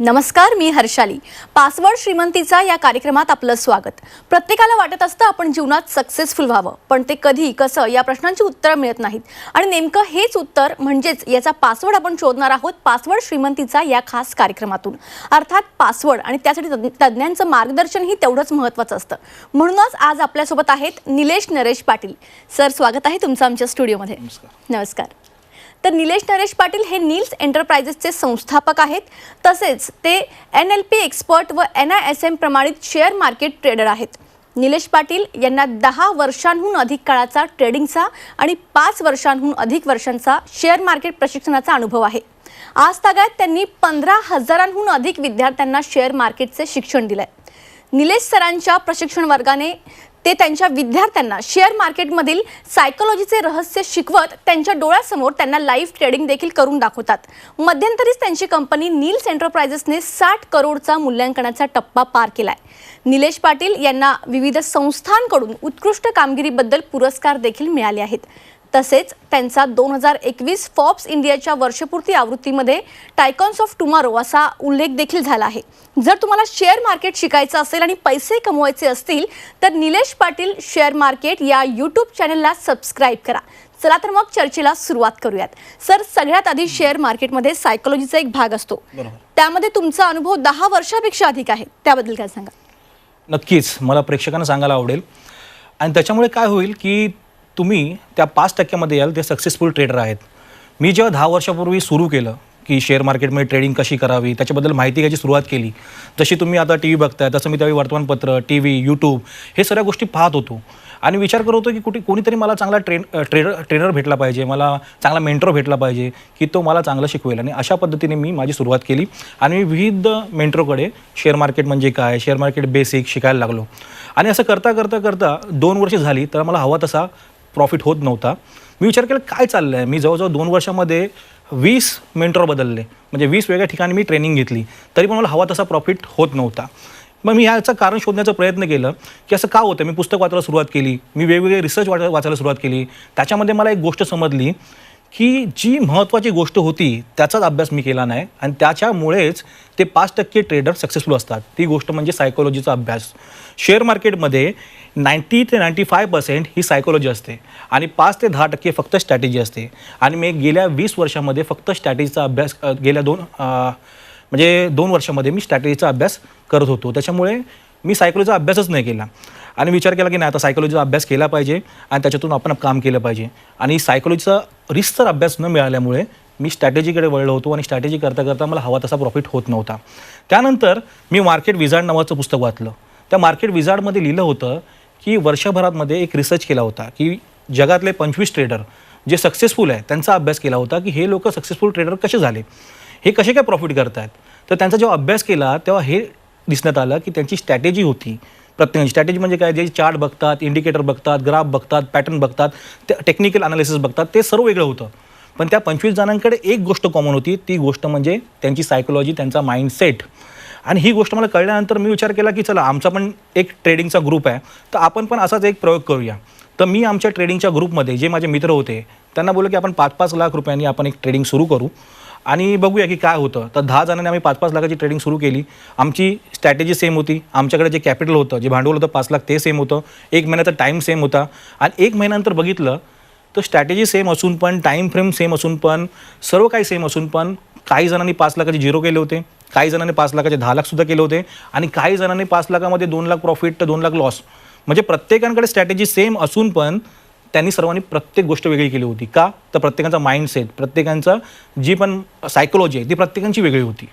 नमस्कार, मी हर्षाली. पासवर्ड श्रीमंतीचा या कार्यक्रमात आपलं स्वागत. प्रत्येकाला वाटत असतं आपण जीवनात सक्सेसफुल व्हावं, पण ते कधी कसं या प्रश्नांची उत्तरं मिळत नाहीत. आणि नेमकं हेच उत्तर म्हणजेच याचा पासवर्ड आपण शोधणार आहोत पासवर्ड श्रीमंतीचा या खास कार्यक्रमातून. अर्थात पासवर्ड आणि त्यासाठी तज्ञांचं मार्गदर्शनही तेवढंच महत्त्वाचं असतं. म्हणूनच आज आपल्यासोबत आहेत निलेश नरेश पाटील. सर, स्वागत आहे तुमचं आमच्या स्टुडिओमध्ये. नमस्कार. तर निलेश नरेश पाटील हे नील्स एंटरप्राइजेसचे संस्थापक आहेत. तसेच ते NLP एक्सपर्ट व NISM प्रमाणित शेअर मार्केट ट्रेडर आहेत. निलेश पाटील यांना 10 वर्षांहून अधिक काळाचा ट्रेडिंगचा आणि 5 वर्षांहून अधिक वर्षांचा शेअर मार्केट प्रशिक्षणाचा अनुभव आहे. आज तागायत त्यांनी 15,000हून अधिक विद्यार्थ्यांना शेअर मार्केटचे शिक्षण दिले. निलेश सरांच्या प्रशिक्षण वर्गाने ते त्यांच्या विद्यार्थ्यांना शेअर मार्केटमधील सायकोलॉजीचे रहस्य शिकवत त्यांच्या डोळ्यासमोर त्यांना लाईव्ह ट्रेडिंग देखील करून दाखवतात. मध्यंतरीच त्यांची कंपनी नील्स एंटरप्राइजेसने 60 करोडचा मूल्यांकनाचा टप्पा पार केलाय. निलेश पाटील यांना विविध संस्थांकडून उत्कृष्ट कामगिरीबद्दल पुरस्कार देखील मिळाले आहेत. तसेच त्यांचा 2021 फॉर्ब्स इंडियाच्या वर्षपूर्ती आवृत्तीमध्ये टायकॉन्स ऑफ टुमॉरो असा उल्लेख देखील झाला आहे. जर तुम्हाला शेअर मार्केट शिकायचं असेल आणि पैसे कमवायचे असतील तर निलेश पाटील शेअर मार्केट या यूट्यूब चॅनलला सबस्क्राईब करा. चला तर मग चर्चेला सुरुवात करूयात. सर, सगळ्यात आधी शेअर मार्केटमध्ये सायकोलॉजीचा एक भाग असतो. त्यामध्ये तुमचा अनुभव 10 वर्षापेक्षा अधिक आहे. त्याबद्दल काय सांगा? नक्कीच मला प्रेक्षकांना सांगायला आवडेल. आणि त्याच्यामुळे काय होईल की तुम्ही त्या 5% याल ते सक्सेसफुल ट्रेडर आहेत. मी जेव्हा 10 वर्षापूर्वी सुरू केलं की शेअर मार्केटमध्ये ट्रेडिंग कशी करावी त्याच्याबद्दल माहिती घ्यायची सुरुवात केली. जशी तुम्ही आता TV बघताय तसं मी त्यावेळी वर्तमानपत्र, TV, यूट्यूब हे सगळ्या गोष्टी पाहत होतो आणि विचार करत होतो की कोणीतरी मला चांगला ट्रेनर भेटला पाहिजे, मला चांगला मेंटर भेटला पाहिजे की तो मला चांगलं शिकवेल. आणि अशा पद्धतीने मी माझी सुरुवात केली आणि मी विविध मेंटरकडे शेअर मार्केट म्हणजे काय, शेअर मार्केट बेसिक शिकायला लागलो. आणि असं करता करता करता 2 वर्ष झाली तर मला हवा तसा प्रॉफिट होत नव्हता. मी विचार केला काय चाललं आहे. मी जवळजवळ 2 वर्षामध्ये 20 मेंटर बदलले, म्हणजे 20 वेगळ्या ठिकाणी मी ट्रेनिंग घेतली, तरी पण मला हवा तसा प्रॉफिट होत नव्हता. मग मी ह्याचं कारण शोधण्याचा प्रयत्न केलं की असं का होतं. मी पुस्तक वाचायला सुरुवात केली, मी वेगवेगळे रिसर्च वाचायला सुरुवात केली. त्याच्यामध्ये मला एक गोष्ट समजली की जी महत्त्वाची गोष्ट होती त्याचाच अभ्यास मी केला नाही आणि त्याच्यामुळेच ते 5% ट्रेडर सक्सेसफुल असतात. ती गोष्ट म्हणजे सायकोलॉजीचा अभ्यास. शेअर मार्केटमध्ये 90 ते 95% ही सायकोलॉजी असते आणि 5 ते 10% फक्त स्ट्रॅटेजी असते. आणि मी गेल्या 20 वर्षामध्ये फक्त स्ट्रॅटेजीचा अभ्यास गेल्या 2 वर्षामध्ये मी स्ट्रॅटेजीचा अभ्यास करत होतो. त्याच्यामुळे मी सायकोलॉजीचा अभ्यासच नाही केला आणि विचार केला की नाही, आता सायकोलॉजीचा अभ्यास केला पाहिजे आणि त्याच्यातून आपण काम केलं पाहिजे. आणि सायकोलॉजीचा रिसर्च अभ्यास न मिळाल्यामुळे मी स्ट्रॅटेजीकडे वळलो होतो आणि स्ट्रॅटेजी करता करता मला हवा तसा प्रॉफिट होत नव्हता. त्यानंतर मी मार्केट विझार्ड नावाचं पुस्तक वाचलं. त्या मार्केट विझार्डमध्ये लिहिलं होतं की वर्षभरामध्ये एक रिसर्च केला होता की जगातले 25 ट्रेडर जे सक्सेसफुल आहे त्यांचा अभ्यास केला होता की हे लोक सक्सेसफुल ट्रेडर कसे झाले, हे कसे काय प्रॉफिट करत आहेत. तर त्यांचा जेव्हा अभ्यास केला तेव्हा हे दिसण्यात आलं की त्यांची स्ट्रॅटेजी होती. प्रत्येकाची स्ट्रॅटेजी म्हणजे काय, जे चार्ट बघतात, इंडिकेटर बघतात, ग्राफ बघतात, पॅटर्न बघतात, ते टेक्निकल अनालिसिस बघतात, ते सर्व वेगळं होतं. पण त्या 25 जणांकडे एक गोष्ट कॉमन होती, ती गोष्ट म्हणजे त्यांची सायकोलॉजी, त्यांचा माइंडसेट. आणि ही गोष्ट मला कळल्यानंतर मी विचार केला की चला आमचा पण एक ट्रेडिंगचा ग्रुप आहे तर आपण पण असाच एक प्रयोग करूया. तर मी आमच्या ट्रेडिंगच्या ग्रुपमध्ये जे माझे मित्र होते त्यांना बोललो की आपण 5-5 लाख रुपयांनी आपण एक ट्रेडिंग सुरू करू आणि बघूया की काय होतं. तर 10 जणांनी आम्ही 5-5 लाखाची ट्रेडिंग सुरू केली. आमची स्ट्रॅटेजी सेम होती, आमच्याकडे जे कॅपिटल होतं, जे भांडवल होतं 5 लाख ते सेम होतं, 1 महिन्याचा टाईम सेम होता. आणि 1 महिन्यानंतर बघितलं तर स्ट्रॅटेजी सेम असून पण, टाईम फ्रेम सेम असून पण, सर्व काही सेम असून पण काही जणांनी 5 लाखाचे 0 केले होते, काही जणांनी 5 लाखाचे 10 लाखसुद्धा केले होते आणि काही जणांनी 5 लाखामध्ये 2 लाख प्रॉफिट तर 2 लाख लॉस. म्हणजे प्रत्येकाकडे स्ट्रॅटेजी सेम असून पण त्यांनी सर्वांनी प्रत्येक गोष्ट वेगळी केली होती. का तर प्रत्येकाचा माइंडसेट, प्रत्येकांचा जी पण सायकोलॉजी आहे ती प्रत्येकांची वेगळी होती.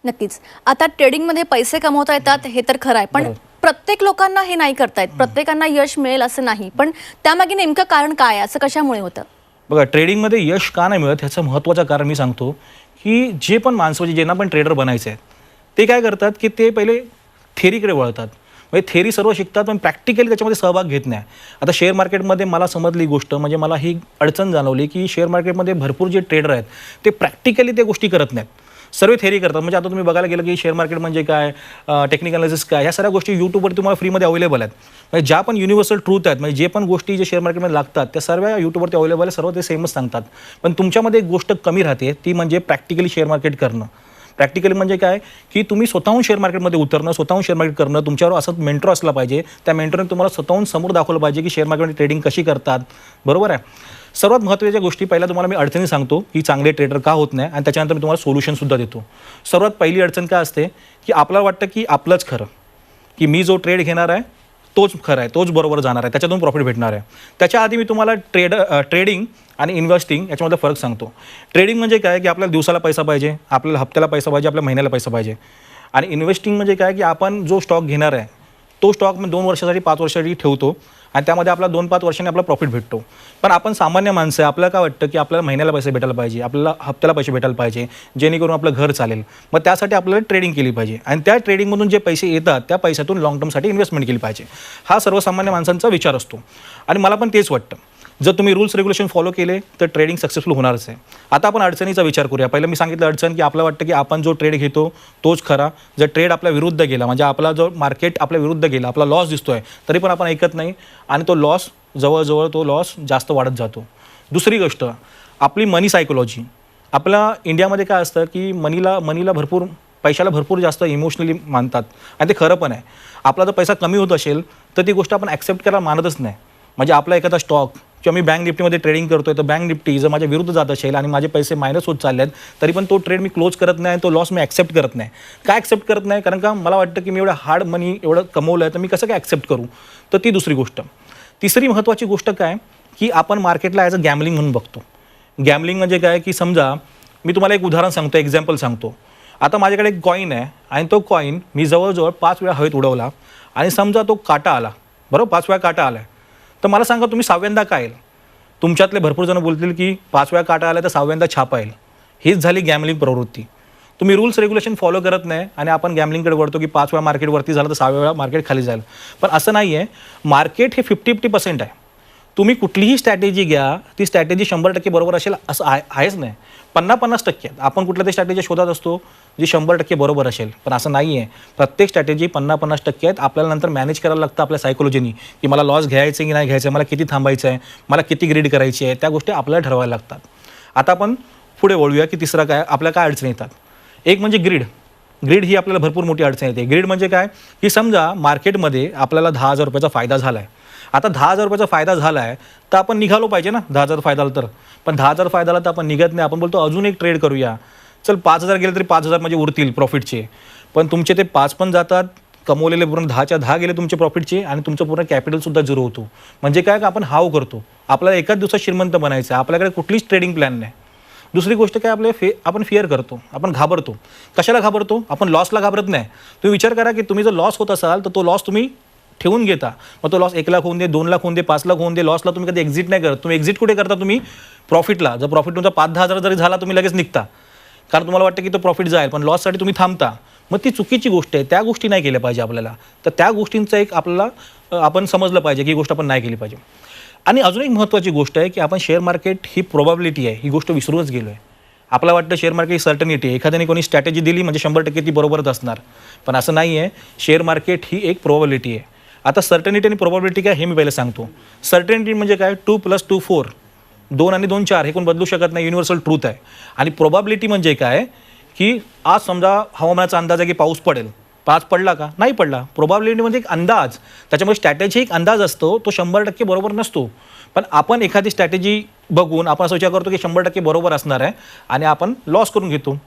नक्कीच. आता ट्रेडिंगमध्ये पैसे कमवता येतात हे तर खरं आहे, पण प्रत्येक लोकांना हे नाही करता येत. प्रत्येकांना यश मिळेल असं नाही. पण त्यामागे नेमकं कारण काय, असं कशामुळे होतं? बघा, ट्रेडिंगमध्ये यश का नाही मिळत ह्याचं महत्त्वाचं कारण मी सांगतो की जे पण माणसं म्हणजे ज्यांना पण ट्रेडर बनायचे आहेत ते काय करतात की ते पहिले थेरीकडे वळतात. म्हणजे थेरी सर्व शिकतात पण प्रॅक्टिकली त्याच्यामध्ये सहभाग घेत नाही. आता शेअर मार्केटमध्ये मला समजली गोष्ट, म्हणजे मला ही अडचण जाणवली की शेअर मार्केटमध्ये भरपूर जे ट्रेडर आहेत ते प्रॅक्टिकली त्या गोष्टी करत नाहीत, सर्व थेरी करतात. म्हणजे आता तुम्ही बघायला गेलं की शेअर मार्केट म्हणजे काय, टेक्निकल अनालिसिस काय, ह्या सगळ्या गोष्टी यूट्यूबवर तुम्हाला फ्रीमध्ये अवेलेबल आहेत. म्हणजे ज्या पण युनिव्हर्सल ट्रूथ आहेत, म्हणजे जे पण गोष्टी जे शेअर मार्केटमध्ये लागतात त्या सर्व यूट्यूबवरती अवेलेबल आहे, सर्व ते सेमच सांगतात. पण तुमच्यामध्ये एक गोष्ट कमी राहते, ती म्हणजे प्रॅक्टिकली शेअर मार्केट करणं. प्रॅक्टिकली म्हणजे काय की तुम्ही स्वतःहून शेअर मार्केटमध्ये उतरणं, स्वतःहून शेअर मार्केट करणं, तुमच्यावर असं मेंटर असला पाहिजे. त्या मेंटरने तुम्हाला स्वतःहून समोर दाखवलं पाहिजे की शेअर मार्केटमध्ये ट्रेडिंग कशी करतात. बरोबर आहे. सर्वात महत्त्वाच्या गोष्टी पहिला तुम्हाला मी अडचणी सांगतो की चांगले ट्रेडर का होत नाही, आणि त्याच्यानंतर मी तुम्हाला सोल्युशनसुद्धा देतो. सर्वात पहिली अडचण काय असते की आपल्याला वाटतं की आपलंच खरं, की मी जो ट्रेड घेणार आहे तोच खरं आहे, तोच बरोबर जाणार आहे, त्याच्यातून प्रॉफिट भेटणार आहे. त्याच्या आधी मी तुम्हाला ट्रेडिंग आणि इन्व्हेस्टिंग याच्यामध्ये फरक सांगतो. ट्रेडिंग म्हणजे काय की आपल्याला दिवसाला पैसा पाहिजे, आपल्याला हप्त्याला पैसा पाहिजे, आपल्या महिन्याला पैसा पाहिजे. आणि इन्व्हेस्टिंग म्हणजे काय की आपण जो स्टॉक घेणार आहे तो स्टॉक मी 2 वर्षासाठी 5 वर्षासाठी ठेवतो आणि त्यामध्ये आपला 2-5 वर्षांनी आपला प्रॉफिट भेटतो. पण आपण सामान्य माणसं आहे, आपल्याला काय वाटतं की आपल्याला महिन्याला पैसे भेटायला पाहिजे, आपल्याला हप्त्याला पैसे भेटायला पाहिजे, जेणेकरून आपलं घर चालेल. मग त्यासाठी आपल्याला ट्रेडिंग केली पाहिजे आणि त्या ट्रेडिंगमधून जे पैसे येतात त्या पैशातून लॉंग टर्मसाठी इन्व्हेस्टमेंट केली पाहिजे. हा सर्वसामान्य माणसांचा विचार असतो आणि मला पण तेच वाटतं. जर तुम्ही रूल्स रेग्युलेशन फॉलो केले तर ट्रेडिंग सक्सेसफुल होणारच आहे. आता आपण अडचणीचा विचार करूया. पहिलं मी सांगितलं अडचण की आपल्याला वाटतं की आपण जो ट्रेड घेतो तोच खरा. जर ट्रेड आपल्या विरुद्ध गेला, म्हणजे आपला जो मार्केट आपल्या विरुद्ध गेला, आपला लॉस दिसतोय, तरी पण आपण ऐकत नाही आणि तो लॉस जवळजवळ तो लॉस जास्त वाढत जातो. दुसरी गोष्ट, आपली मनी सायकोलॉजी. आपल्या इंडियामध्ये काय असतं की मनीला भरपूर, पैशाला भरपूर जास्त इमोशनली मानतात आणि ते खरं पण आहे. आपला जर पैसा कमी होत असेल तर ती गोष्ट आपण ॲक्सेप्ट करायला मानतच नाही. म्हणजे आपला एखादा स्टॉक किंवा मी बँक निफ्टीमध्ये ट्रेडिंग करतोय तर बँक निफ्टी जर माझ्या विरुद्ध जात असेल आणि माझे पैसे मायनस होत चालले आहेत, तरी पण तो ट्रेड मी क्लोज करत नाही, तो लॉस मी ॲक्सेप्ट करत नाही. काय ॲक्सेप्ट करत नाही? कारण का मला वाटतं की मी एवढं हार्ड मनी एवढं कमवलं आहे तर मी कसं काय ॲक्सेप्ट करू. तर ती दुसरी गोष्ट. तिसरी महत्त्वाची गोष्ट काय की आपण मार्केटला ॲज अ गॅमलिंग म्हणून बघतो. गॅमलिंग म्हणजे काय की समजा मी तुम्हाला एक उदाहरण सांगतो, एक्झाम्पल सांगतो. आता माझ्याकडे एक कॉईन आहे आणि तो कॉईन मी जवळजवळ 5 वेळा हवेत उडवला आणि समजा तो काटा आला, बरोबर, 5 वेळा काटा आला. तर मला सांगा तुम्ही 6व्यांदा काय येईल? तुमच्यातले भरपूर जण बोलतील की 5 वेळा काटा आला तर 6व्यांदा छापा येईल. हीच झाली गॅमलिंग प्रवृत्ती. तुम्ही रूल्स रेग्युलेशन फॉलो करत नाही आणि आपण गॅमलिंगकडे वळतो की 5 वेळा मार्केटवरती झालं तर 6व्या वेळा मार्केट खाली जाईल. पण असं नाही आहे. मार्केट हे 50-50% आहे. तुम्ही कुठलीही स्ट्रॅटेजी घ्या, ती स्ट्रॅटेजी 100% बरोबर असेल असं आहेच नाही. 50-50% आपण कुठल्या तरी स्ट्रॅटेजी शोधत असतो जी 100% बरोबर असेल, पण असं नाही आहे. प्रत्येक स्ट्रॅटेजी 50-50% आहेत. आपल्याला नंतर मॅनेज करायला लागतं आपल्या सायकोलॉजीनी की मला लॉस घ्यायचं की नाही घ्यायचं आहे, मला किती थांबायचं आहे, मला किती ग्रीड करायची आहे, त्या गोष्टी आपल्याला ठरवायला लागतात. आता आपण पुढे वळूया की तिसरा काय आपल्या काय अडचणी येतात. एक म्हणजे ग्रीड ही आपल्याला भरपूर मोठी अडचण येते. ग्रीड म्हणजे काय की समजा मार्केटमध्ये आपल्याला 10,000 रुपयाचा फायदा झाला आहे. आता 10,000 रुपयाचा फायदा झाला आहे तर आपण निघालो पाहिजे ना. 10,000 फायदा आला तर, पण 10,000 फायदा आला तर आपण निघत नाही. आपण बोलतो अजून एक ट्रेड करूया, चल 5,000 गेले तरी 5,000 म्हणजे उरतील प्रॉफिटचे. पण तुमचे ते 5 पण जातात, कमवलेले पूर्ण 10च्या 10 गेले तुमचे प्रॉफिटचे आणि तुमचं पूर्ण कॅपिटलसुद्धा झिरो होतो. म्हणजे काय का आपण हाव करतो. आपल्याला एकाच दिवसात श्रीमंत बनायचं आहे, आपल्याकडे कुठलीच ट्रेडिंग प्लॅन नाही. दुसरी गोष्ट काय आपण फिअर करतो, आपण घाबरतो. कशाला घाबरतो? आपण लॉसला घाबरत नाही. तुम्ही विचार करा की तुम्ही जर लॉस होत असाल तर तो लॉस तुम्ही ठेवून घेता. मग तो लॉस 1 लाख होऊन दे, 2 लाख होऊन दे, 5 लाख होऊन दे, लॉसला तुम्ही कधी एक्झिट नाही करत. तुम्ही एक्झिट कुठे करता? तुम्ही प्रॉफिटला. जर प्रॉफिट तुमचा 5-10 हजार जरी झाला तुम्ही लगेच निघता, कारण तुम्हाला वाटतं की तो प्रॉफिट जाईल, पण लॉससाठी तुम्ही थांबता. मग ती चुकीची गोष्ट आहे. त्या गोष्टी नाही केल्या पाहिजे आपल्याला. तर त्या गोष्टींचा एक आपल्याला आपण समजलं पाहिजे की ही गोष्ट आपण नाही केली पाहिजे. आणि अजून एक महत्त्वाची गोष्ट आहे की आपण शेअर मार्केट ही प्रोबॅबिलिटी आहे, ही गोष्ट विसरूनच गेलो आहे. आपल्याला वाटतं शेअर मार्केट ही सर्टनिटी आहे. एखाद्याने कोणी स्ट्रॅटेजी दिली म्हणजे 100% ती बरोबरच असणार, पण असं नाही आहे. शेअर मार्केट ही एक प्रोबॅबिलिटी आहे. आता सर्टनिटी आणि प्रोबॅबिलिटी काय हे मी पहिले सांगतो. सर्टनिटी म्हणजे काय? 2 + 2 4, 2 आणि 2 4, हे कोण बदलू शकत नाही, युनिव्हर्सल ट्रूथ आहे. आणि प्रोबॅबिलिटी म्हणजे काय की आज समजा हवामानाचा अंदाज आहे की पाऊस पडेल, पाऊस पडला का? नाही पडला. प्रोबॅबिलिटी म्हणजे एक अंदाज. त्याच्यामुळे स्ट्रॅटेजी एक अंदाज असतो, तो 100% बरोबर नसतो. पण आपण एखादी स्ट्रॅटेजी बघून आपण असं विचार करतो की 100% बरोबर असणार आहे आणि आपण लॉस करून घेतो.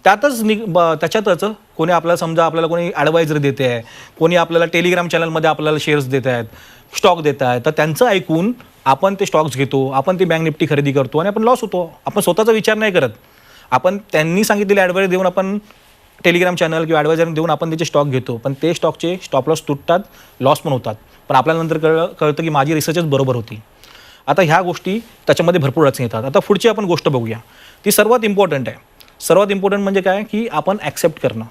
त्याच्यातच कोणी आपल्याला समजा आपल्याला कोणी ॲडवायझर देते आहे, कोणी आपल्याला टेलिग्राम चॅनलमध्ये आपल्याला शेअर्स देत आहेत, स्टॉक देत आहेत, तर त्यांचं ऐकून आपण ते स्टॉक्स घेतो, आपण ती बँक निफ्टी खरेदी करतो आणि आपण लॉस होतो. आपण स्वतःचा विचार नाही करत. आपण त्यांनी सांगितलेले ॲडवायझर देऊन आपण टेलिग्राम चॅनल किंवा ॲडवायझर देऊन आपण त्याचे स्टॉक घेतो, पण ते स्टॉकचे स्टॉप लॉस तुटतात, लॉस पण होतात. पण आपल्याला नंतर कळतं की माझी रिसर्चच बरोबर होती. आता ह्या गोष्टी त्याच्यामध्ये भरपूर अडचणी येतात. आता पुढची आपण गोष्ट बघूया, ती सर्वात इम्पॉर्टंट आहे. सर्वात इम्पॉर्टंट म्हणजे काय की आपण ॲक्सेप्ट करणं.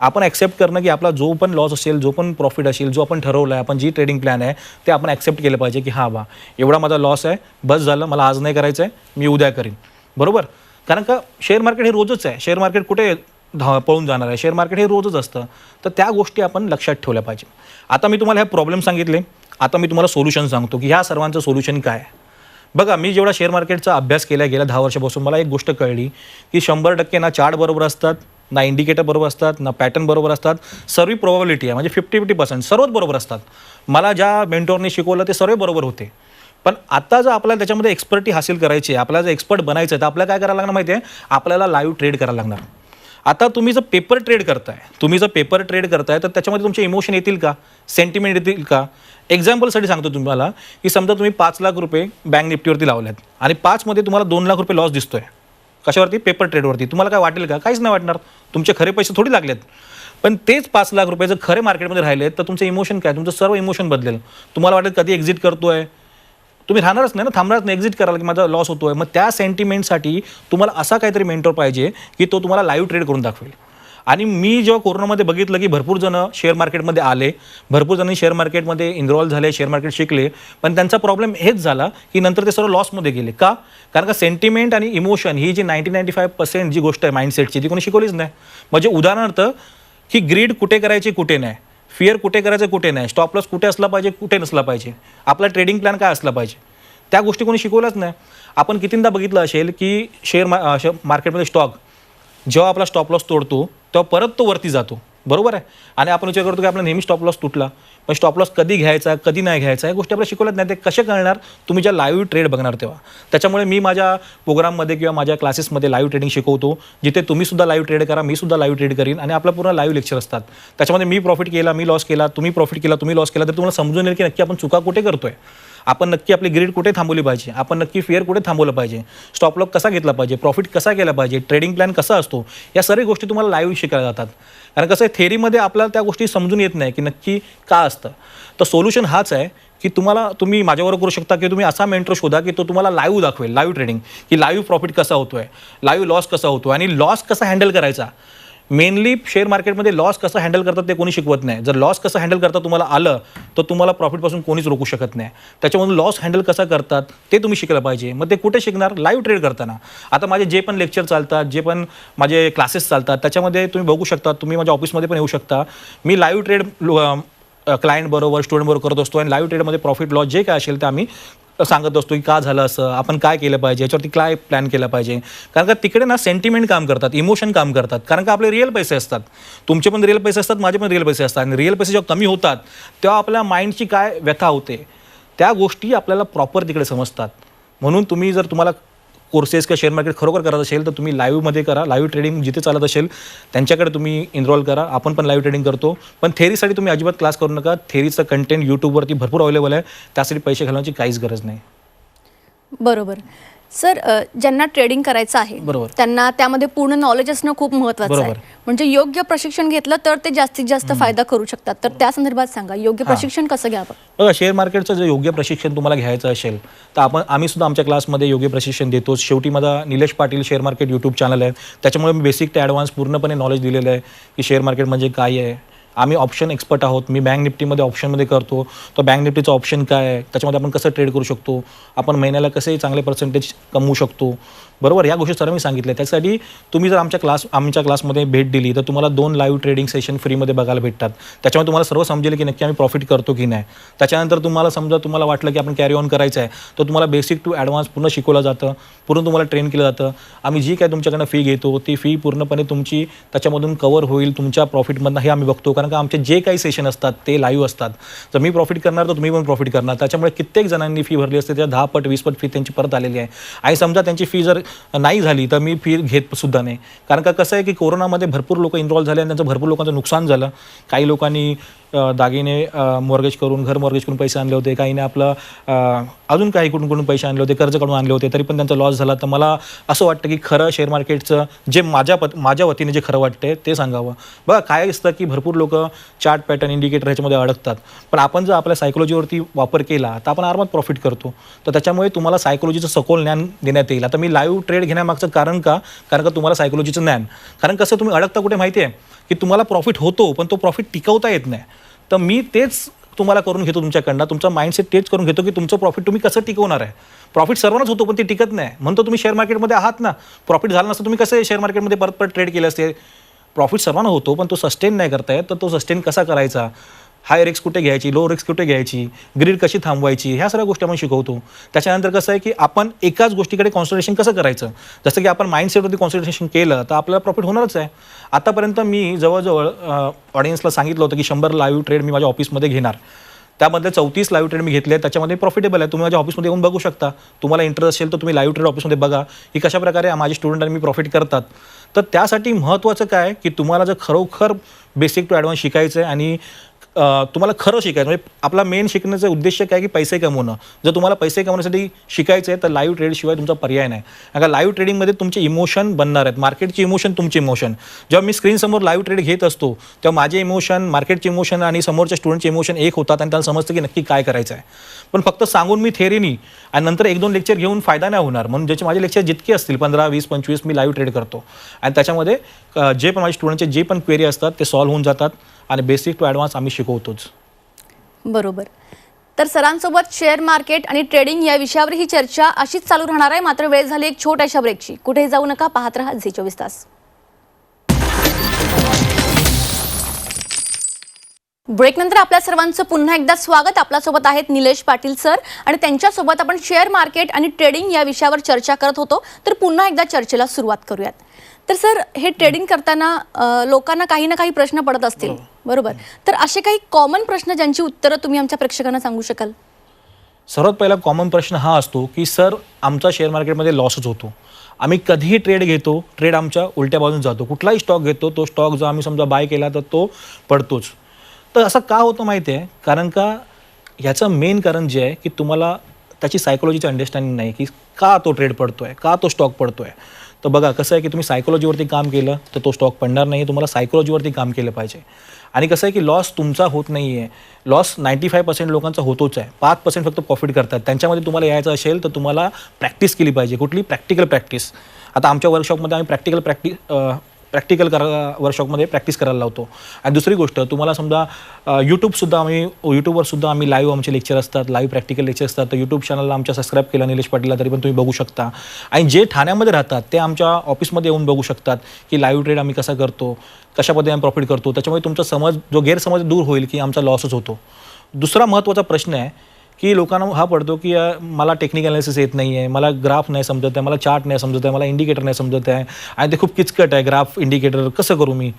आपण ॲक्सेप्ट करणं की आपला जो पण लॉस असेल, जो पण प्रॉफिट असेल, जो आपण ठरवलं आहे, आपण जी ट्रेडिंग प्लॅन आहे ते आपण ॲक्सेप्ट केलं पाहिजे की हां बा एवढा माझा लॉस आहे, बस झालं, मला आज नाही करायचं आहे, मी उद्या करीन. बरोबर? कारण का शेअर मार्केट हे रोजच आहे. शेअर मार्केट कुठे पळून जाणार आहे? शेअर मार्केट हे रोजच असतं. तर त्या गोष्टी आपण लक्षात ठेवल्या पाहिजे. आता मी तुम्हाला हे प्रॉब्लेम सांगितले, आता मी तुम्हाला सोल्युशन सांगतो की ह्या सर्वांचं सोल्युशन काय आहे. बघा, मी जेवढा शेअर मार्केटचा अभ्यास केला गेल्या 10 वर्षापासून मला एक गोष्ट कळली की 100% ना चार्ट बरोबर असतात, ना इंडिकेटर बरोबर असतात, ना पॅटर्न बरोबर असतात. सर्व प्रोबॅबिलिटी आहे, म्हणजे 50-50% सर्वच बरोबर असतात. मला ज्या मेंटॉरने शिकवलं ते सर्व बरोबर होते. पण आता जर आपल्याला त्याच्यामध्ये एक्सपर्टी हासिल करायची आहे, आपल्याला जर एक्सपर्ट बनायचं आहे, तर आपल्याला काय करायला लागणार माहिती आहे, आपल्याला लाईव्ह ट्रेड करायला लागणार. आता तुम्ही जर पेपर ट्रेड करताय तर त्याच्यामध्ये तुमचे इमोशन येतील का, सेंटिमेंट येतील का? एक्झाम्पलसाठी सांगतो तुम्हाला, की समजा तुम्ही 5 लाख रुपये बँक निफ्टीवरती लावल्यात आणि 5मध्ये तुम्हाला 2 लाख रुपये लॉस दिसतोय. कशावरती? पेपर ट्रेडवरती. तुम्हाला काय वाटेल का? काहीच नाही वाटणार. तुमचे खरे पैसे थोडी लागलेत. पण तेच 5 लाख रुपये जर खरे मार्केटमध्ये राहिलेत तर तुमचं इमोशन काय? तुमचं सर्व इमोशन बदलेल. तुम्हाला वाटेल कधी एक्झिट करतोय, तुम्ही राहणारच नाही ना, थांबणारच नाही, एक्झिट कराल की माझा लॉस होतोय. मग त्या सेंटिमेंटसाठी तुम्हाला असा काहीतरी मेंटॉर पाहिजे की तो तुम्हाला लाईव्ह ट्रेड करून दाखवेल. आणि मी जेव्हा कोरोनामध्ये बघितलं की भरपूर जण शेअर मार्केटमध्ये आले, भरपूर जणांनी शेअर मार्केटमध्ये इन्व्हॉल्व झाले, शेअर मार्केट शिकले, पण त्यांचा प्रॉब्लेम हेच झाला की नंतर ते सर्व लॉसमध्ये गेले. का? कारण का सेंटिमेंट आणि इमोशन ही जी 90-95% जी गोष्ट आहे माइंडसेटची, ती कोणी शिकवलीच नाही. म्हणजे उदाहरणार्थ की ग्रीड कुठे करायची कुठे नाही, फिअर कुठे करायचं कुठे नाही, स्टॉप लॉस कुठे असला पाहिजे कुठे नसला पाहिजे, आपला ट्रेडिंग प्लॅन काय असला पाहिजे, त्या गोष्टी कोणी शिकवल्याच नाही. आपण कितींदा बघितलं असेल की शेअर मार्केटमध्ये स्टॉक जेव्हा आपला स्टॉप लॉस तोडतो तेव्हा परत तो वरती जातो, बरोबर आहे. आणि आपण विचार करतो की आपला नेहमी स्टॉप लॉस तुटला, पण स्टॉप लॉस कधी घ्यायचा कधी नाही घ्यायचा या गोष्टी आपल्याला शिकवल्यात नाही. ते कसे कळणार? तुम्ही ज्या लाईव्ह ट्रेड बघणार तेव्हा. त्याच्यामुळे मी माझ्या प्रोग्राममध्ये किंवा माझ्या क्लासेसमध्ये लाईव्ह ट्रेडिंग शिकवतो, जिथे तुम्ही सुद्धा लाईव्ह ट्रेड करा, मी सुद्धा लाईव्ह ट्रेड करीन आणि आपला पूर्ण लाईव्ह लेक्चर असतात. त्याच्यामध्ये मी प्रॉफिट केला, मी लॉस केला, तुम्ही प्रॉफिट केला, तुम्ही लॉस केला, तर तुम्हाला समजून येईल की नक्की आपण चुका कुठे करतोय, आपण नक्की आपली ग्रीड कुठे थांबवली पाहिजे, आपण नक्की फिअर कुठे थांबवलं पाहिजे, स्टॉप लॉस कसा घेतला पाहिजे, प्रॉफिट कसा केला पाहिजे, ट्रेडिंग प्लॅन कसा असतो. या सर्व गोष्टी तुम्हाला लाईव्ह शिकायला जातात. कारण कसं आहे, थेरीमध्ये आपल्याला त्या गोष्टी समजून येत नाही की नक्की का असतं. तर सोल्युशन हाच आहे की तुम्ही माझ्याबरोबर करू शकता की तुम्ही असा मेंटर शोधा की तो तुम्हाला लाईव्ह दाखवेल, लाईव्ह ट्रेडिंग, की लाईव्ह प्रॉफिट कसा होतोय, लाईव्ह लॉस कसा होतो आणि लॉस कसा हँडल करायचा. मेनली शेअर मार्केटमध्ये लॉस कसं हँडल करतात ते कोणी शिकवत नाही. जर लॉस कसं हँडल करता तुम्हाला आलं तर तुम्हाला प्रॉफिटपासून कोणीच रोखू शकत नाही. त्याच्यामधून लॉस हँडल कसा करतात ते तुम्ही शिकलं पाहिजे. मग ते कुठे शिकणार? लाईव्ह ट्रेड करताना. आता माझे जे पण लेक्चर चालतात, जे पण माझे क्लासेस चालतात, त्याच्यामध्ये तुम्ही बघू शकता, तुम्ही माझ्या ऑफिसमध्ये पण येऊ शकता. मी लाईव्ह ट्रेड क्लायंट बरोबर, स्टुडंट बरोबर करत असतो आणि लाईव्ह ट्रेडमध्ये प्रॉफिट लॉस जे काय असेल ते आम्ही सांगत असतो की का झालं असं, आपण काय केलं पाहिजे, याच्यावरती काय प्लॅन केला पाहिजे. कारण का तिकडे ना सेंटिमेंट काम करतात, इमोशन काम करतात. कारण का आपले रिअल पैसे असतात, तुमचे पण रिअल पैसे असतात, माझे पण रिअल पैसे असतात. आणि रिअल पैसे जेव्हा कमी होतात तेव्हा आपल्या माइंडची काय व्यथा होते त्या गोष्टी आपल्याला प्रॉपर तिकडे समजतात. म्हणून तुम्हाला कोर्सेस किंवा शेअर मार्केट खरोखर करत असेल तर तुम्ही लाईव्हमध्ये करा. लाईव्ह ट्रेडिंग जिथे चालत असेल त्यांच्याकडे तुम्ही इनरोल करा. आपण पण लाईव्ह ट्रेडिंग करतो. पण थेरीसाठी तुम्ही अजिबात क्लास करू नका. थेरीचं कंटेंट यूट्यूबवरती भरपूर अवेलेबल आहे, त्यासाठी पैसे घालण्याची काहीच गरज नाही. बरोबर. सर, ज्यांना ट्रेडिंग करायचं आहे बरोबर. त्यांना त्यामध्ये पूर्ण नॉलेज असणं खूप महत्त्वाचं आहे. बरोबर. म्हणजे योग्य प्रशिक्षण घेतलं तर ते जास्तीत जास्त फायदा करू शकतात. तर त्या संदर्भात सांगा, योग्य प्रशिक्षण कसं घ्यावं? बघा, शेअर मार्केटचं जर योग्य प्रशिक्षण तुम्हाला घ्यायचं असेल तर आम्ही सुद्धा आमच्या क्लासमध्ये योग्य प्रशिक्षण देतो. शेवटी माझा Nilesh Patil share market YouTube channel आहे, त्याच्यामुळे मी बेसिक ते ॲडव्हान्स पूर्णपणे नॉलेज दिलेलं आहे की शेअर मार्केट म्हणजे काय आहे. आम्ही ऑप्शन एक्सपर्ट आहोत. मी बँक निफ्टीमध्ये ऑप्शनमध्ये करतो. तर बँक निफ्टीचं ऑप्शन काय आहे, त्याच्यामध्ये आपण कसं ट्रेड करू शकतो, आपण महिन्याला कसे चांगले पर्सेंटेज कमवू शकतो, बरोबर, या गोष्टी सर्व मी सांगितल्या. त्यासाठी तुम्ही जर आमच्या क्लासमध्ये भेट दिली तर तुम्हाला 2 लाईव्ह ट्रेडिंग सेशन फ्रीमध्ये बघायला भेटतात. त्याच्यामध्ये तुम्हाला सर्व समजेल की नक्की आम्ही प्रॉफिट करतो की नाही. त्याच्यानंतर तुम्हाला वाटलं की आपण कॅरी ऑन करायचं आहे तर तुम्हाला बेसिक टू ॲडव्हान्स पूर्ण शिकवलं जातं, पूर्ण तुम्हाला ट्रेन केलं जातं. आम्ही जी काय तुमच्याकडनं फी घेतो ती फी पूर्णपणे तुमची त्याच्यामधून कवर होईल तुमच्या प्रॉफिटमधनं, हे आम्ही बघतो. कारण का आमचे जे काही सेशन असतात ते लाईव्ह असतात. जर मी प्रॉफिट करणार तर तुम्ही पण प्रॉफिट करणार. त्याच्यामुळे कित्येक जणांनी फी भरली असते, त्या 10 पट 20 पट फी त्यांची परत आलेली आहे. आणि समजा त्यांची फी जर नाही झाली तर मी फी घेत सुद्धा नाही. कारण का कसं आहे की कोरोनामध्ये भरपूर लोक इन्व्हॉल्व झाले आणि त्यांचं भरपूर लोकांचं नुकसान झालं. काही लोकांनी दागिने मॉर्गेज करून, घर मॉर्गेज करून पैसे आणले होते, काहीने आपलं अजून काही कुठून पैसे आणले होते, कर्ज काढून आणले होते, तरी पण त्यांचा लॉस झाला. तर मला असं वाटतं की खरं शेअर मार्केटचं जे माझ्या वतीने जे खरं वाटते ते सांगावं. बघा, काय असतं की भरपूर लोक चार्ट पॅटर्न इंडिकेटर ह्याच्यामध्ये अडकतात, पण आपण जर आपल्या सायकोलॉजीवरती वापर केला तर आपण आरामात प्रॉफिट करतो. तर त्याच्यामुळे तुम्हाला सायकोलॉजीचं सखोल ज्ञान देण्यात येईल. आता मी लाईव्ह ट्रेड घेण्यामागचं कारण का तुम्हाला सायकोलॉजीचं ज्ञान. कारण कसं, तुम्ही अडकता कुठे माहिती आहे की तुम्हाला प्रॉफिट होतो पण तो प्रॉफिट टिकवता येत नाही. तर मी तेच तुम्हाला करून घेतो तुमच्याकडनं, तुमचा माइंडसेट तेच करून घेतो की तुमचं प्रॉफिट तुम्ही कसं टिकवणार आहे. प्रॉफिट सर्वांनाच होतो पण ते टिकत नाही. म्हणतो तुम्ही शेअर मार्केटमध्ये आहात ना, प्रॉफिट झालं नसतं तुम्ही कसं शेअर मार्केटमध्ये परत ट्रेड केलं असते. प्रॉफिट सर्वांना होतो पण तो सस्टेन नाही करता येत. तर तो सस्टेन कसा करायचा हाय रिस्क कुठे घ्यायची, लो रिस्क कुठे घ्यायची, ग्रीड कशी थांबवायची, ह्या सगळ्या गोष्टी आपण शिकवतो. त्याच्यानंतर कसं आहे की आपण एकाच गोष्टीकडे कॉन्सन्ट्रेशन कसं करायचं. जसं की आपण माइंडसेटवरती कॉन्सन्ट्रेशन केलं तर आपल्याला प्रॉफिट होणारच आहे. आतापर्यंत मी जवळजवळ ऑडियन्सला सांगितलं होतं की 100 लाईव्ह ट्रेड मी माझ्या ऑफिसमध्ये घेणार. त्यामधले 34 लाईव्ह ट्रेड मी घेतले, त्याच्यामध्ये प्रॉफिटेबल आहे. तुम्ही माझ्या ऑफिसमध्ये येऊन बघू शकता. तुम्हाला इंटरेस्ट असेल तर तुम्ही लाईव्ह ट्रेड ऑफिसमध्ये बघा की कशा प्रकारे माझे स्टुडंट आणि मी प्रॉफिट करतात. तर त्यासाठी महत्त्वाचं काय की तुम्हाला जर खरोखर बेसिक टू ॲडव्हान्स शिकायचं आहे आणि तुम्हाला खरं शिकायचं म्हणजे आपला मेन शिकण्याचा उद्देश काय की पैसे कमवणं. जर तुम्हाला पैसे कमवण्यासाठी शिकायचं आहे तर लाईव्ह ट्रेडशिवाय तुमचा पर्याय नाही. कारण लाईव्ह ट्रेडिंगमध्ये तुमचे इमोशन बनणार आहेत. मार्केटचे इमोशन, तुमचे इमोशन. जेव्हा मी स्क्रीनसमोर लाईव्ह ट्रेड घेत असतो तेव्हा माझे इमोशन, मार्केटचे इमोशन आणि समोरच्या स्टुडंटचे इमोशन एक होतात आणि त्याला समजतं की नक्की काय करायचं आहे. पण फक्त सांगून मी थेअरीनी आणि नंतर 1-2 लेक्चर घेऊन फायदा नाही होणार. म्हणून ज्याचे माझे लेक्चर जितके असतील 15, 20, 25 मी लाईव्ह ट्रेड करतो आणि त्याच्यामध्ये जे पण माझे स्टुडंटचे जे पण क्वेरी असतात ते सॉल्व्ह होऊन जातात आणि बेसिक टू ॲडव्हान्स आम्ही शिकवतोच. बरोबर. तर सरांसोबत शेअर मार्केट आणि ट्रेडिंग या विषयावर ही चर्चा अशीच चालू राहणार आहे. मात्र वेळ झाली एक छोट्याशा ब्रेकची. कुठेही जाऊ नका, पाहत रहा झी24 तास. ब्रेकनंतर आपल्या सर्वांचं पुन्हा एकदा स्वागत. आपल्यासोबत आहेत निलेश पाटील सर आणि त्यांच्यासोबत आपण शेअर मार्केट आणि ट्रेडिंग या विषयावर चर्चा करत होतो. तर पुन्हा एकदा चर्चेला सुरुवात करूयात. तर सर, हे ट्रेडिंग करताना लोकांना काही ना काही प्रश्न पडत असतील, बरोबर? तर असे काही कॉमन प्रश्न ज्यांची उत्तरं तुम्ही आमच्या प्रेक्षकांना सांगू शकाल? सर्वात पहिला कॉमन प्रश्न हा असतो की सर, आमचा शेअर मार्केटमध्ये लॉसच होतो. आम्ही कधीही ट्रेड घेतो, ट्रेड आमच्या उलट्या बाजून जातो. कुठलाही स्टॉक घेतो, तो स्टॉक जो आम्ही समजा बाय केला तर तो पडतोच. तर असं का होतं माहिती आहे? कारण का ह्याचं मेन कारण जे आहे की तुम्हाला त्याची सायकोलॉजीची अंडरस्टँडिंग नाही की का तो ट्रेड पडतो आहे, का तो स्टॉक पडतो आहे. तर बघा कसं आहे की तुम्ही सायकोलॉजीवरती काम केलं तर तो स्टॉक पडणार नाही. तुम्हाला सायकोलॉजीवरती काम केलं पाहिजे. आणि कसं आहे की लॉस तुमचा होत नाही आहे. लॉस 95% लोकांचा होतोच आहे. 5% फक्त प्रॉफिट करतात. त्यांच्यामध्ये तुम्हाला यायचं असेल तर तुम्हाला प्रॅक्टिस केली पाहिजे. कुठली? Practical practice. आता आमच्या वर्कशॉपमध्ये आम्ही प्रॅक्टिकल वर्कशॉपमध्ये प्रॅक्टिस करायला लावतो. आणि दुसरी गोष्ट, तुम्हाला समजा यूट्यूबवर आम्ही लाईव्ह आमचे लेक्चर असतात, लाईव्ह प्रॅक्टिकल लेक्चर असतात. तर यूट्यूब चॅनलला आमच्या सबस्क्राईब केला निलेश पाटीलला तरी पण तुम्ही बघू शकता. आणि जे ठाण्यामध्ये राहतात ते आमच्या ऑफिसमध्ये येऊन बघू शकतात की लाईव्ह ट्रेड आम्ही कसा करतो, कशा पद्धतीने आम्ही प्रॉफिट करतो. त्याच्यामुळे तुमचा गैरसमज दूर होईल की आमचा लॉसच होतो. दुसरा महत्त्वाचा प्रश्न आहे की लोकांना हा पडतो की मला टेक्निकल अनालिसिस येत नाही आहे, मला ग्राफ नाही समजत आहे, मला चार्ट नाही समजत आहे, मला इंडिकेटर नाही समजत आहे आणि ते खूप किचकट आहे. ग्राफ इंडिकेटर कसं करू मी?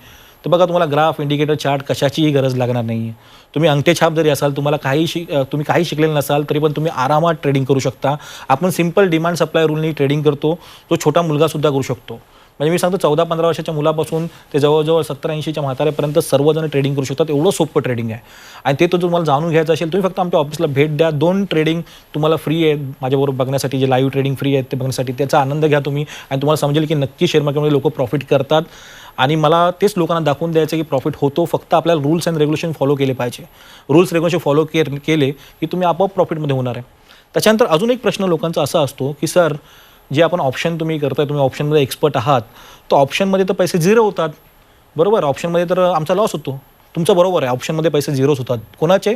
तर बघा, तुम्हाला ग्राफ इंडिकेटर चार्ट कशाचीही गरज लागणार नाही आहे. तुम्ही अंगठेछाप जरी असाल, तुम्ही काही शिकलेलं नसाल तरी पण तुम्ही आरामात ट्रेडिंग करू शकता. आपण सिंपल डिमांड सप्लाय रूलनी ट्रेडिंग करतो, जो छोटा मुलगासुद्धा करू शकतो. म्हणजे मी सांगतो 14-15 वर्षाच्या मुलापासून ते जवळजवळ 70-80च्या म्हाताऱ्यापर्यंत सर्वजण ट्रेडिंग करू शकतात. एवढं सोपं ट्रेडिंग आहे. आणि ते तो तुम्हाला जाणून घ्यायचं असेल तुम्ही फक्त आमच्या ऑफिसला भेट द्या. 2 ट्रेडिंग तुम्हाला फ्री आहेत माझ्याबरोबर बघण्यासाठी, जे लाईव्ह ट्रेडिंग फ्री आहेत ते बघण्यासाठी. त्याचा आनंद घ्या तुम्ही आणि तुम्हाला समजेल की नक्की शेअर मार्केटमध्ये लोक प्रॉफिट करतात. आणि मला तेच लोकांना दाखवून द्यायचं की प्रॉफिट होतो. फक्त आपल्याला रूल्स अँड रेग्युलेशन फॉलो केले पाहिजे. रूल्स रेग्युलेशन फॉलो केले की तुम्ही आपोआप प्रॉफिटमध्ये होणार आहे. त्याच्यानंतर अजून एक प्रश्न लोकांचा असा असतो की सर, जे आपण ऑप्शन तुम्ही करताय, तुम्ही ऑप्शनमध्ये एक्सपर्ट आहात, तर ऑप्शनमध्ये तर पैसे झिरो होतात, बरोबर? ऑप्शनमध्ये तर आमचा लॉस होतो. तुमचं बरोबर आहे, ऑप्शनमध्ये पैसे झिरोच होतात. कोणाचे?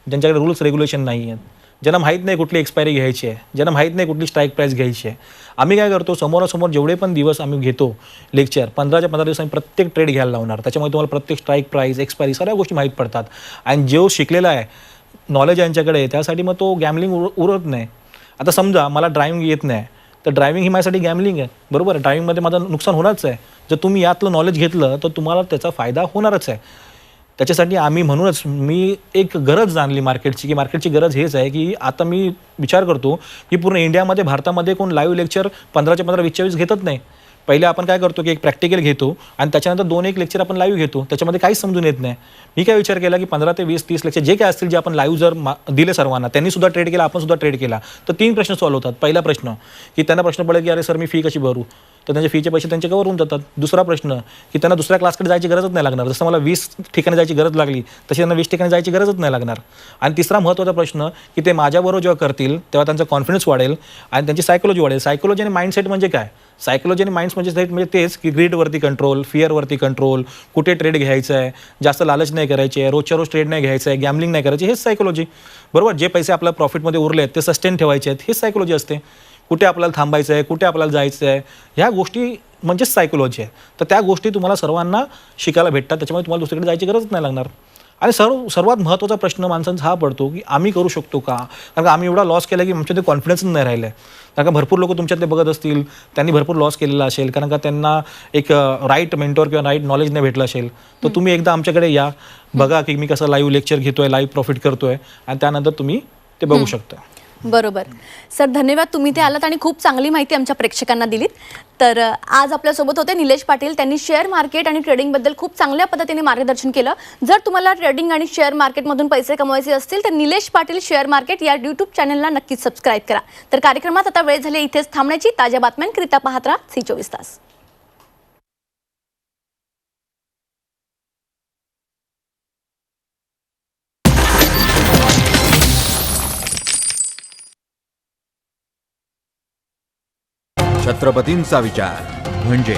ज्यांच्याकडे रूल्स रेग्युलेशन नाही आहेत, ज्यांना माहीत नाही कुठली एक्सपायरी घ्यायची आहे, ज्यांना माहीत नाही कुठली स्ट्राईक प्राईस घ्यायची आहे. आम्ही काय करतो, समोरासमोर जेवढे पण दिवस आम्ही घेतो लेक्चर, 15च्या 15 दिवस आम्ही प्रत्येक ट्रेड घ्यायला लावणार. त्याच्यामुळे तुम्हाला प्रत्येक स्ट्राईक प्राईस, एक्सपायरी सगळ्या गोष्टी माहीत पडतात. आणि जो शिकलेला आहे, नॉलेज यांच्याकडे, त्यासाठी मग तो गॅमलिंग उरत नाही. आता समजा मला ड्रायव्हिंग येत नाही, तर ड्रायव्हिंग ही माझ्यासाठी गॅमलिंग आहे, बरोबर? ड्रायव्हिंगमध्ये माझं नुकसान होणारच आहे. जर तुम्ही यातलं नॉलेज घेतलं तर तुम्हाला त्याचा फायदा होणारच आहे. त्याच्यासाठी म्हणूनच मी एक गरज जाणली मार्केटची, की मार्केटची गरज हेच आहे की आता मी विचार करतो की पूर्ण इंडियामध्ये, भारतामध्ये कोण लाईव्ह लेक्चर 15च्या 15, 20च्या 20 घेतच नाही. पहिले आपण काय करतो की एक प्रॅक्टिकल घेतो आणि त्याच्यानंतर 2-1 लेक्चर आपण लाईव्ह घेतो. त्याच्यामध्ये काहीच समजून येत नाही. मी काय विचार केला की 15 ते 20-30 लेक्चर जे काय असतील, जे आपण लाईव्ह जर दिले सर्वांना, त्यांनी सुद्धा ट्रेड केला, आपण सुद्धा ट्रेड केला, तर 3 प्रश्न सॉल्व्ह होतात. पहिला प्रश्न की त्यांना प्रश्न पडेल की अरे सर, मी फी कशी भरू? तर त्यांच्या फीचे पैसे त्यांचे कवर होऊन जातात. दुसरा प्रश्न की त्यांना दुसऱ्या क्लासकडे जायची गरजच नाही लागणार. जसं मला 20 ठिकाणी जायची गरज लागली तशी त्यांना 20 ठिकाणी जायची गरजच नाही लागणार. आणि तिसरा महत्त्वाचा प्रश्न की ते माझ्याबरोबर जेव्हा करतील तेव्हा त्यांचा कॉन्फिडन्स वाढेल आणि त्यांची सायकोलॉजी वाढेल. सायकोलॉजी आणि माइंडसेट म्हणजे काय? सायकोलॉजी आणि माइंड्स म्हणजे तेच की ग्रीडवरती कंट्रोल, फिअरवरती कंट्रोल, कुठे ट्रेड घ्यायचं आहे, जास्त लालच नाही करायची आहे, रोजच्या रोज ट्रेड नाही घ्यायचं आहे, गॅमलिंग नाही करायची, हेच सायकोलॉजी, बरोबर? जे पैसे आपल्या प्रॉफिटमध्ये उरले आहेत ते सस्टेन ठेवायचे आहेत, हेच सायकोलॉजी असते. कुठे आपल्याला थांबायचं आहे, कुठे आपल्याला जायचं आहे, ह्या गोष्टी म्हणजेच सायकोलॉजी आहे. तर त्या गोष्टी तुम्हाला सर्वांना शिकायला भेटतात. त्याच्यामुळे तुम्हाला दुसरीकडे जायची गरजच नाही लागणार. आणि सर्वात महत्त्वाचा प्रश्न माणसांचा हा पडतो की आम्ही करू शकतो का, कारण का आम्ही एवढा लॉस केला की आमच्यामध्ये कॉन्फिडन्स नाही राहिला आहे. कारण का भरपूर लोक तुमच्यातले बघत असतील, त्यांनी भरपूर लॉस केलेला असेल, कारण का त्यांना एक राईट मेंटॉर किंवा राईट नॉलेज नाही भेटलं असेल. तर तुम्ही एकदा आमच्याकडे या, बघा की मी कसं लाईव्ह लेक्चर घेतोय, लाईव्ह प्रॉफिट करतोय, आणि त्यानंतर तुम्ही ते बघू शकता. बरोबर सर, धन्यवाद. तुम्ही ते आलात आणि खूप चांगली माहिती आमच्या प्रेक्षकांना दिलीत. तर आज आपल्यासोबत होते निलेश पाटील. त्यांनी शेअर मार्केट आणि ट्रेडिंगबद्दल खूप चांगल्या पद्धतीने मार्गदर्शन केलं. जर तुम्हाला ट्रेडिंग आणि शेअर मार्केटमधून पैसे कमवायचे असतील तर निलेश पाटील शेअर मार्केट या यूट्यूब चॅनलला नक्कीच सबस्क्राईब करा. तर कार्यक्रमात आता वेळ झाली इथेच थांबण्याची. ताज्या बातम्यांकरिता पाहत राहा C24 तास. छत्रपतींचा विचार म्हणजे